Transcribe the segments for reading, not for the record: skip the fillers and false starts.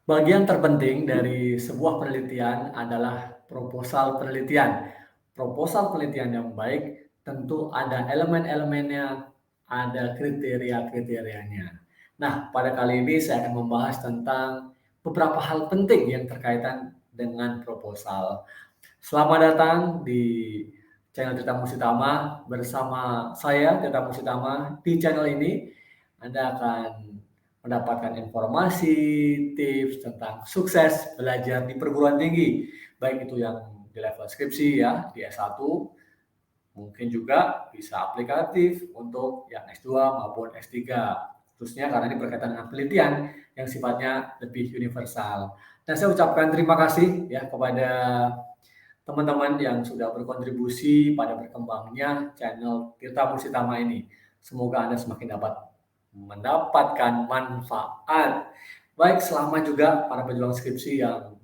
Bagian terpenting dari sebuah penelitian adalah proposal penelitian. Proposal penelitian yang baik tentu ada elemen-elemennya, ada kriteria-kriterianya. Nah, pada kali ini saya akan membahas tentang beberapa hal penting yang terkaitan dengan proposal. Selamat datang di channel Tirta Musitama bersama saya Tirta Musitama. Di channel ini Anda akan mendapatkan informasi, tips tentang sukses belajar di perguruan tinggi, baik itu yang di level skripsi ya, di S1, mungkin juga bisa aplikatif untuk yang S2 maupun S3, khususnya karena ini berkaitan dengan penelitian yang sifatnya lebih universal. Dan saya ucapkan terima kasih ya kepada teman-teman yang sudah berkontribusi pada berkembangnya channel Tirta Musitama ini. Semoga Anda semakin dapat mendapatkan manfaat. Baik, selamat juga para pejuang skripsi yang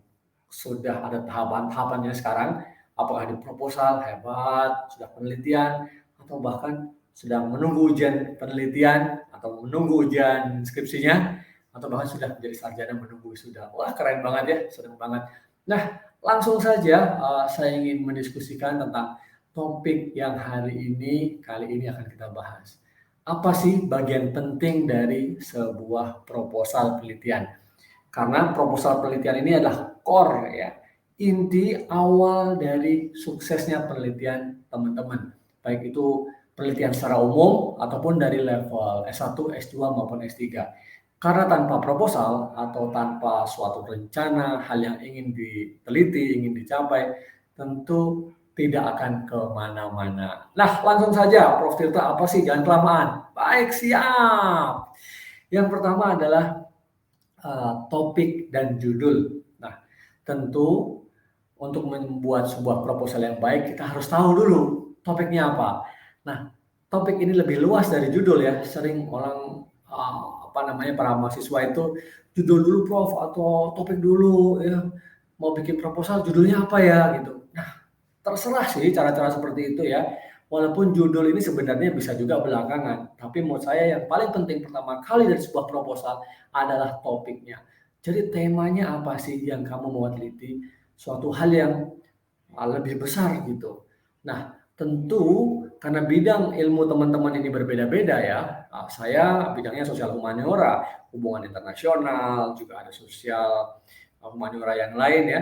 sudah ada tahapan-tahapannya sekarang. Apakah di proposal, hebat, sudah penelitian, atau bahkan sedang menunggu ujian penelitian, atau menunggu ujian skripsinya, atau bahkan sudah menjadi sarjana menunggu sudah. Wah, keren banget ya, senang banget. Nah, langsung saja saya ingin mendiskusikan tentang topik yang kali ini akan kita bahas. Apa sih bagian penting dari sebuah proposal penelitian? Karena proposal penelitian ini adalah core ya, inti awal dari suksesnya penelitian teman-teman. Baik itu penelitian secara umum ataupun dari level S1, S2 maupun S3. Karena tanpa proposal atau tanpa suatu rencana hal yang ingin diteliti, ingin dicapai, tentu tidak akan kemana-mana. Nah, langsung saja, Prof. Tirta, apa sih? Jangan kelamaan. Baik, siap. Yang pertama adalah topik dan judul. Nah, tentu untuk membuat sebuah proposal yang baik, kita harus tahu dulu topiknya apa. Nah, topik ini lebih luas dari judul ya. Sering orang para mahasiswa itu judul dulu Prof atau topik dulu ya. Mau bikin proposal judulnya apa ya gitu. Nah, terserah sih cara-cara seperti itu ya. Walaupun judul ini sebenarnya bisa juga belakangan, tapi menurut saya yang paling penting pertama kali dari sebuah proposal adalah topiknya. Jadi temanya apa sih yang kamu mau teliti? Suatu hal yang lebih besar gitu. Nah, tentu karena bidang ilmu teman-teman ini berbeda-beda ya. Saya bidangnya sosial humaniora, hubungan internasional, juga ada sosial humaniora yang lain ya.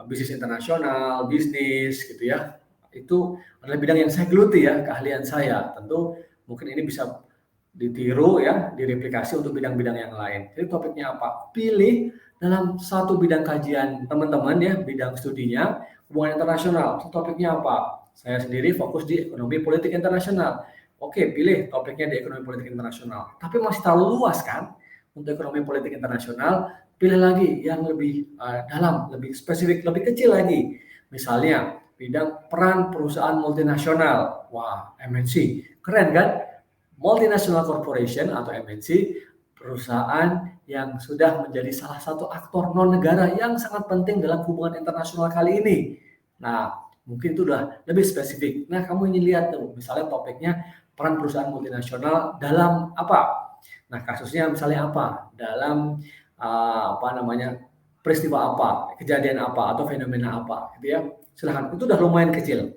Bisnis internasional, bisnis gitu ya. Itu adalah bidang yang saya geluti ya, keahlian saya. Tentu mungkin ini bisa ditiru ya, direplikasi untuk bidang-bidang yang lain. Jadi topiknya apa? Pilih dalam satu bidang kajian teman-teman ya, bidang studinya, hubungan internasional. Topiknya apa? Saya sendiri fokus di ekonomi politik internasional. Oke, pilih topiknya di ekonomi politik internasional. Tapi masih terlalu luas kan untuk ekonomi politik internasional, pilih lagi yang lebih dalam, lebih spesifik, lebih kecil lagi. Misalnya, bidang peran perusahaan multinasional. Wah, MNC. Keren kan? Multinational Corporation atau MNC, perusahaan yang sudah menjadi salah satu aktor non-negara yang sangat penting dalam hubungan internasional kali ini. Nah, mungkin itu udah lebih spesifik. Nah, kamu ingin lihat tuh, misalnya topiknya peran perusahaan multinasional dalam apa? Nah, kasusnya misalnya apa? Dalam peristiwa apa, kejadian apa, atau fenomena apa, gitu ya. Silahkan, itu udah lumayan kecil.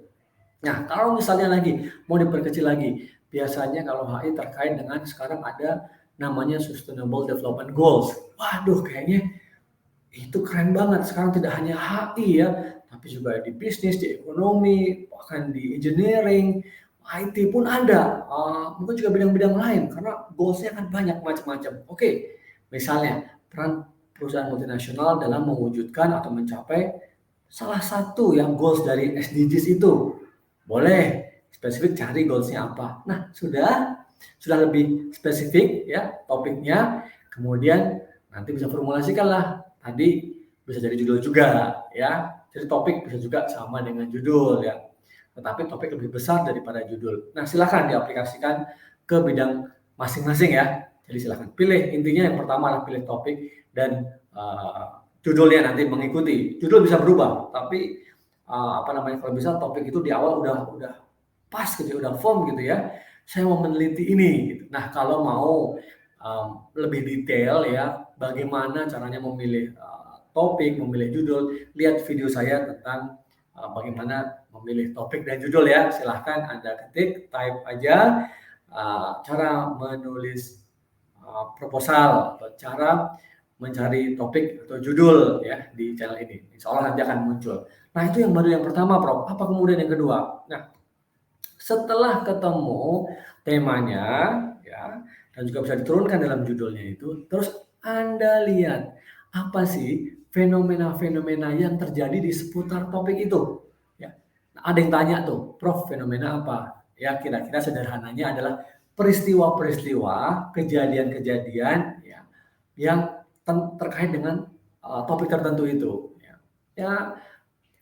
Nah, kalau misalnya lagi mau diperkecil lagi, biasanya kalau HI terkait dengan sekarang ada namanya Sustainable Development Goals. Waduh, kayaknya itu keren banget. Sekarang tidak hanya HI ya, tapi juga di bisnis, di ekonomi, bahkan di engineering, IT pun ada. Mungkin juga bidang-bidang lain karena goals-nya kan banyak macam-macam. Oke, misalnya peran perusahaan multinasional dalam mewujudkan atau mencapai salah satu yang goals dari SDGs itu. Boleh spesifik cari goals-nya apa. Nah, sudah lebih spesifik ya topiknya, kemudian nanti bisa formulasikanlah. Tadi bisa jadi judul juga ya. Jadi topik bisa juga sama dengan judul ya. Tetapi topik lebih besar daripada judul. Nah, silakan diaplikasikan ke bidang masing-masing ya. Jadi silakan pilih. Intinya yang pertama adalah pilih topik dan judulnya nanti mengikuti. Judul bisa berubah, tapi kalau bisa topik itu di awal udah pas gitu, udah firm gitu ya. Saya mau meneliti ini gitu. Nah, kalau mau lebih detail ya, bagaimana caranya memilih topik, memilih judul, lihat video saya tentang bagaimana memilih topik dan judul ya. Silahkan Anda ketik, type aja cara menulis proposal atau cara mencari topik atau judul ya di channel ini. Insya Allah nanti akan muncul. Nah itu yang baru yang pertama, Prof. Apa kemudian yang kedua? Nah setelah ketemu temanya ya dan juga bisa diturunkan dalam judulnya itu, terus Anda lihat apa sih fenomena-fenomena yang terjadi di seputar topik itu. Ya. Nah, ada yang tanya tuh, Prof, fenomena apa? Ya kira-kira sederhananya adalah peristiwa-peristiwa, kejadian-kejadian ya, yang terkait dengan topik tertentu itu. Ya,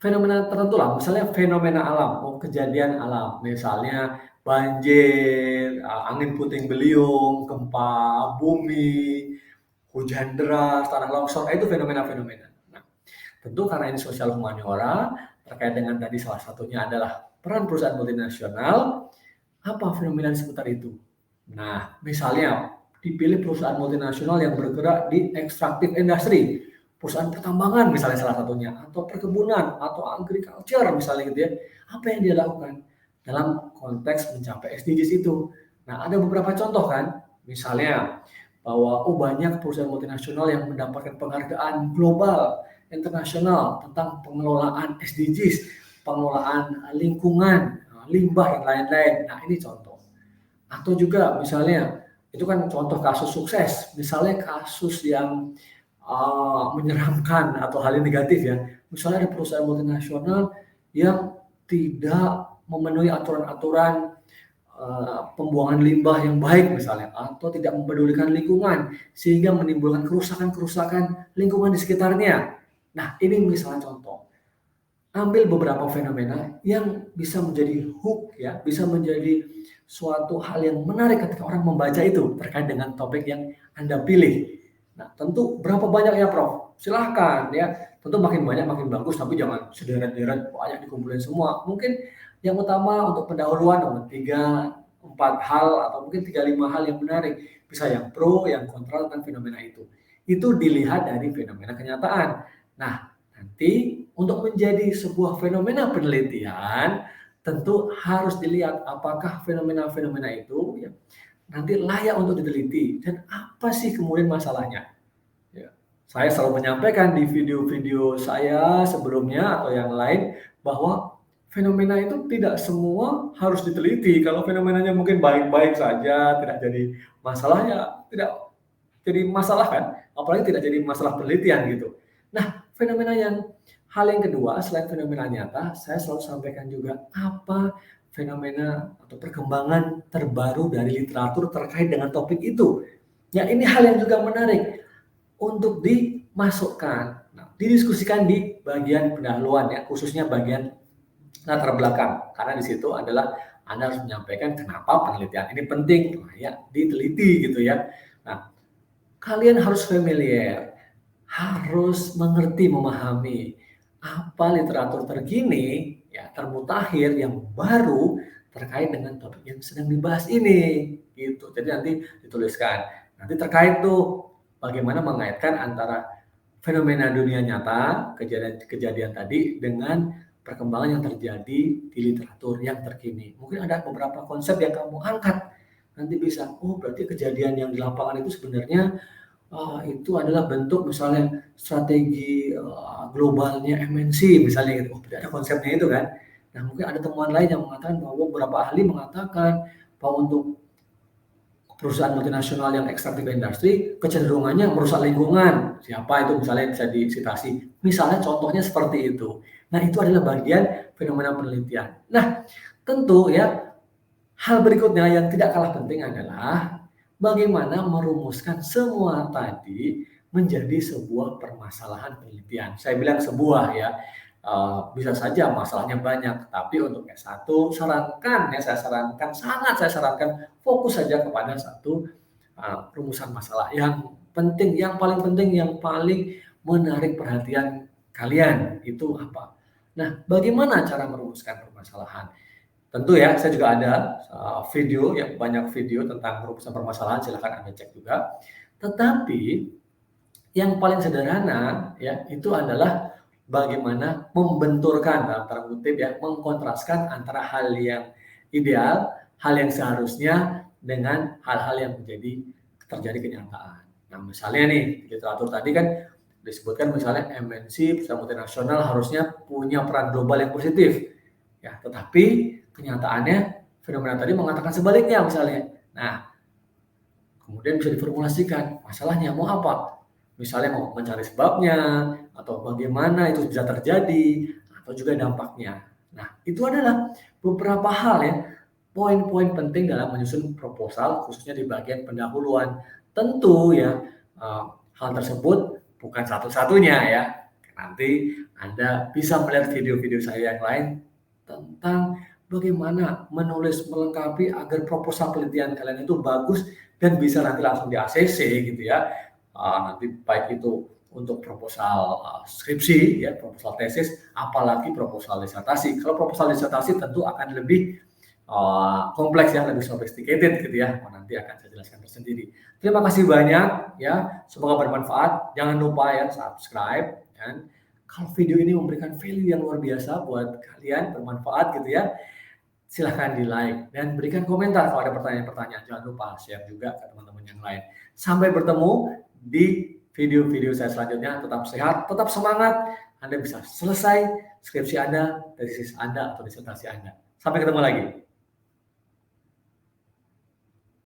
fenomena tertentu lah, misalnya fenomena alam, kejadian alam, misalnya banjir, angin puting beliung, gempa bumi, hujan deras, tanah longsor, itu fenomena-fenomena. Nah, tentu karena ini sosial humaniora, terkait dengan tadi salah satunya adalah peran perusahaan multinasional, apa fenomena di seputar itu? Nah, misalnya dipilih perusahaan multinasional yang bergerak di extractive industry, perusahaan pertambangan misalnya salah satunya, atau perkebunan, atau agriculture misalnya gitu ya. Apa yang dia lakukan dalam konteks mencapai SDGs itu? Nah, ada beberapa contoh kan, misalnya bahwa banyak perusahaan multinasional yang mendapatkan penghargaan global, internasional tentang pengelolaan SDGs, pengelolaan lingkungan, limbah, dan lain-lain. Nah, ini contoh. Atau juga misalnya, itu kan contoh kasus sukses. Misalnya kasus yang menyeramkan atau hal yang negatif ya. Misalnya ada perusahaan multinasional yang tidak memenuhi aturan-aturan pembuangan limbah yang baik misalnya, atau tidak mempedulikan lingkungan sehingga menimbulkan kerusakan-kerusakan lingkungan di sekitarnya. Nah, ini misalnya contoh. Ambil beberapa fenomena yang bisa menjadi hook ya, bisa menjadi suatu hal yang menarik ketika orang membaca itu terkait dengan topik yang Anda pilih. Nah, tentu berapa banyak ya, Prof? Silahkan ya. Tentu makin banyak makin bagus, tapi jangan sederet-deret banyak dikumpulin semua. Mungkin yang utama untuk pendahuluan 3, 4 hal atau mungkin 3, 5 hal yang menarik. Bisa yang pro, yang kontra tentang fenomena itu. Itu dilihat dari fenomena kenyataan. Nah, nanti untuk menjadi sebuah fenomena penelitian, tentu harus dilihat apakah fenomena-fenomena itu ya, nanti layak untuk diteliti dan apa sih kemudian masalahnya. Ya. Saya selalu menyampaikan di video-video saya sebelumnya atau yang lain bahwa fenomena itu tidak semua harus diteliti. Kalau fenomenanya mungkin baik-baik saja, tidak jadi masalah ya tidak jadi masalah kan, apalagi tidak jadi masalah penelitian gitu. Nah, hal yang kedua selain fenomena nyata, saya selalu sampaikan juga apa fenomena atau perkembangan terbaru dari literatur terkait dengan topik itu. Ya, ini hal yang juga menarik untuk dimasukkan, didiskusikan di bagian pendahuluan ya, khususnya bagian latar belakang. Karena di situ adalah Anda harus menyampaikan kenapa penelitian ini penting, ya diteliti gitu ya. Nah, kalian harus familiar, harus mengerti, memahami apa literatur terkini, ya termutakhir yang baru terkait dengan topik yang sedang dibahas ini, gitu. Jadi nanti dituliskan. Nanti terkait tuh bagaimana mengaitkan antara fenomena dunia nyata, kejadian tadi dengan perkembangan yang terjadi di literatur yang terkini. Mungkin ada beberapa konsep yang kamu angkat. Nanti bisa, berarti kejadian yang di lapangan itu sebenarnya itu adalah bentuk misalnya strategi globalnya MNC misalnya gitu. Ada konsepnya itu kan. Nah mungkin ada temuan lain yang mengatakan bahwa beberapa ahli mengatakan bahwa untuk perusahaan multinasional yang ekstraktif industri kecenderungannya merusak lingkungan. Siapa itu misalnya bisa disitasi. Misalnya contohnya seperti itu. Nah itu adalah bagian fenomena penelitian. Nah tentu ya hal berikutnya yang tidak kalah penting adalah bagaimana merumuskan semua tadi menjadi sebuah permasalahan penelitian. Saya bilang sebuah ya, bisa saja masalahnya banyak, tapi untuk S1 saya sarankan fokus saja kepada satu rumusan masalah yang penting, yang paling penting, yang paling menarik perhatian kalian itu apa. Nah, bagaimana cara merumuskan permasalahan? Tentu ya, saya juga ada video ya, banyak video tentang rumusan permasalahan, silakan Anda cek juga. Tetapi yang paling sederhana ya, itu adalah bagaimana membenturkan dalam tanda kutip ya, mengkontraskan antara hal yang ideal, hal yang seharusnya dengan hal-hal yang terjadi kenyataan. Nah, misalnya nih, di literatur tadi kan disebutkan misalnya MNC, perusahaan multinasional harusnya punya peran global yang positif. Ya, tetapi kenyataannya fenomena tadi mengatakan sebaliknya misalnya. Nah, kemudian bisa diformulasikan masalahnya mau apa? Misalnya mau mencari sebabnya atau bagaimana itu bisa terjadi atau juga dampaknya. Nah, itu adalah beberapa hal ya, poin-poin penting dalam menyusun proposal khususnya di bagian pendahuluan. Tentu ya, hal tersebut bukan satu-satunya ya. Nanti Anda bisa melihat video-video saya yang lain tentang bagaimana menulis melengkapi agar proposal penelitian kalian itu bagus dan bisa nanti langsung di ACC gitu ya. Nanti baik itu untuk proposal skripsi ya, proposal tesis, apalagi proposal disertasi. Kalau proposal disertasi tentu akan lebih kompleks ya, lebih sophisticated gitu ya. Nanti akan saya jelaskan tersendiri. Terima kasih banyak ya, semoga bermanfaat. Jangan lupa ya subscribe, dan kalau video ini memberikan value yang luar biasa buat kalian, bermanfaat gitu ya, silahkan di like dan berikan komentar kalau ada pertanyaan-pertanyaan. Jangan lupa share juga ke teman-teman yang lain. Sampai bertemu di video-video saya selanjutnya. Tetap sehat, tetap semangat. Anda bisa selesai skripsi Anda, tesis Anda, atau disertasi Anda. Sampai ketemu lagi.